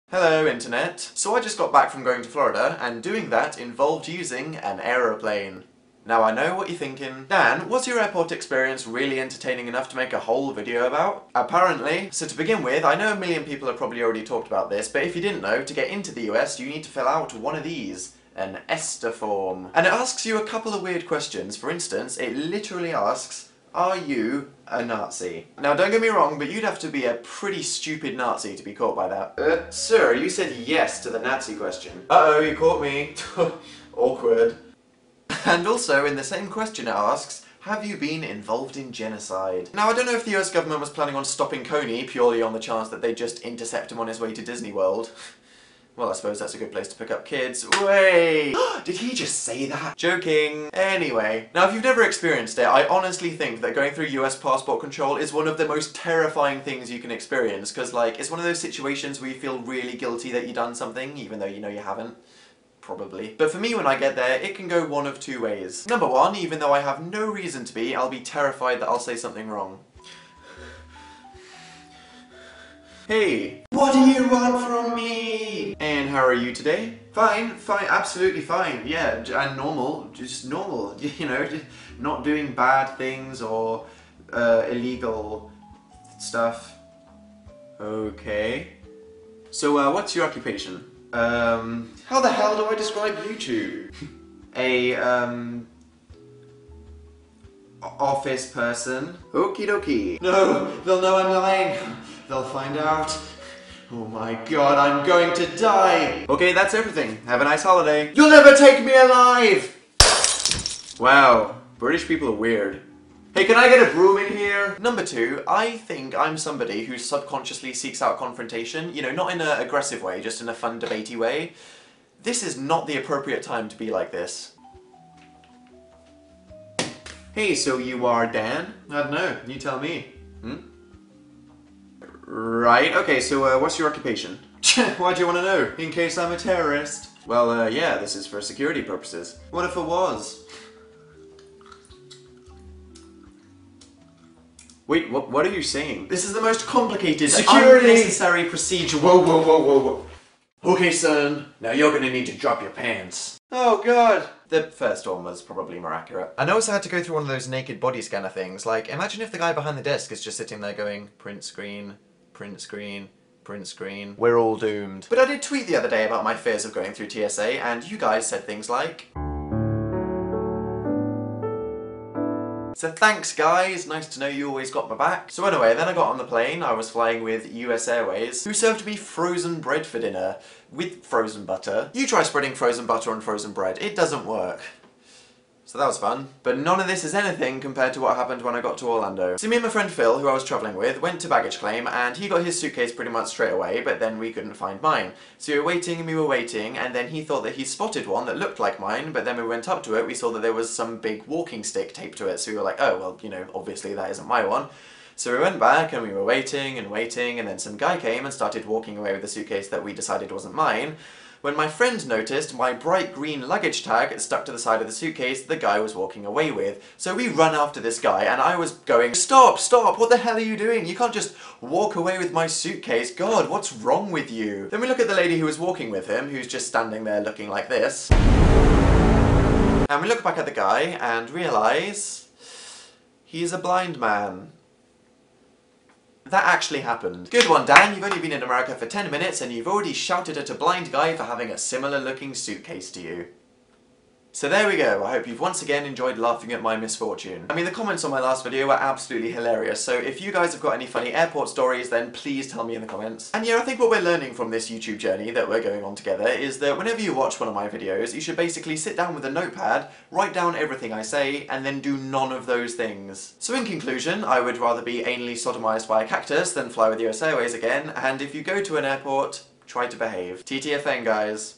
Hello Internet. So I just got back from going to Florida, and doing that involved using an aeroplane. Now I know what you're thinking. Dan, was your airport experience really entertaining enough to make a whole video about? Apparently. So to begin with, I know a million people have probably already talked about this, but if you didn't know, to get into the US you need to fill out one of these. An ESTA form. And it asks you a couple of weird questions. For instance, it literally asks, are you a Nazi? Now don't get me wrong, but you'd have to be a pretty stupid Nazi to be caught by that. Sir, you said yes to the Nazi question. Uh-oh, you caught me. Awkward. And also, in the same question it asks, have you been involved in genocide? Now I don't know if the US government was planning on stopping Coney purely on the chance that they'd just intercept him on his way to Disney World. Well, I suppose that's a good place to pick up kids. Wait! Did he just say that? Joking. Anyway. Now, if you've never experienced it, I honestly think that going through US passport control is one of the most terrifying things you can experience, because, like, it's one of those situations where you feel really guilty that you've done something, even though you know you haven't. Probably. But for me, when I get there, it can go one of two ways. Number one, even though I have no reason to be, I'll be terrified that I'll say something wrong. Hey, what do you want from me? And how are you today? Fine, absolutely fine. Yeah, and normal, just normal. You know, just not doing bad things or illegal stuff. Okay. So, what's your occupation? How the hell do I describe you two? Office person. Okie dokie. No, they'll know I'm lying. They'll find out. Oh my god, I'm going to die! Okay, that's everything. Have a nice holiday. You'll never take me alive! Wow, British people are weird. Hey, can I get a broom in here? Number two, I think I'm somebody who subconsciously seeks out confrontation. You know, not in an aggressive way, just in a fun, debatey way. This is not the appropriate time to be like this. Hey, so you are Dan? I don't know, you tell me. Right, okay, so what's your occupation? Why do you want to know? In case I'm a terrorist? Well, yeah, this is for security purposes. What if it was? Wait, what are you saying? This is the most complicated, unnecessary procedure. Whoa. Okay, son, now you're gonna need to drop your pants. Oh god! The first one was probably more accurate. I also had to go through one of those naked body scanner things. Like, imagine if the guy behind the desk is just sitting there going, print screen, print screen, print screen. We're all doomed. But I did tweet the other day about my fears of going through TSA, and you guys said things like... So thanks guys, nice to know you always got my back. So anyway, then I got on the plane, I was flying with US Airways, who served me frozen bread for dinner, with frozen butter. You try spreading frozen butter on frozen bread, it doesn't work. So that was fun. But none of this is anything compared to what happened when I got to Orlando. So me and my friend Phil, who I was travelling with, went to baggage claim, and he got his suitcase pretty much straight away, but then we couldn't find mine. So we were waiting, and then he thought that he spotted one that looked like mine, but then when we went up to it, we saw that there was some big walking stick taped to it, so we were like, oh, well, you know, obviously that isn't my one. So we went back, and we were waiting, and then some guy came and started walking away with the suitcase that we decided wasn't mine. When my friend noticed my bright green luggage tag stuck to the side of the suitcase the guy was walking away with. So we run after this guy, and I was going, stop, what the hell are you doing? You can't just walk away with my suitcase. God, what's wrong with you? Then we look at the lady who was walking with him, who's just standing there looking like this. And we look back at the guy and realise he's a blind man. That actually happened. Good one, Dan. You've only been in America for 10 minutes and you've already shouted at a blind guy for having a similar looking suitcase to you. So there we go. I hope you've once again enjoyed laughing at my misfortune. I mean, the comments on my last video were absolutely hilarious, so if you guys have got any funny airport stories, then please tell me in the comments. And yeah, I think what we're learning from this YouTube journey that we're going on together is that whenever you watch one of my videos, you should basically sit down with a notepad, write down everything I say, and then do none of those things. So in conclusion, I would rather be anally sodomized by a cactus than fly with US Airways again, and if you go to an airport, try to behave. TTFN, guys.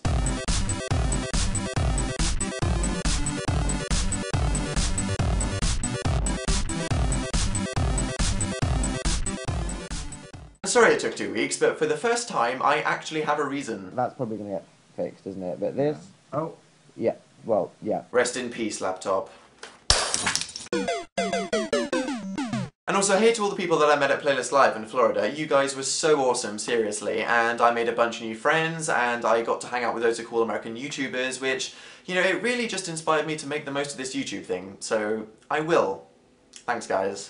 Sorry it took 2 weeks, but for the first time, I actually have a reason. That's probably going to get fixed, isn't it? But this... Oh. Yeah, well, yeah. Rest in peace, laptop. And also, hey to all the people that I met at Playlist Live in Florida. You guys were so awesome, seriously, and I made a bunch of new friends, and I got to hang out with loads of cool American YouTubers, which, you know, it really just inspired me to make the most of this YouTube thing, so I will. Thanks, guys.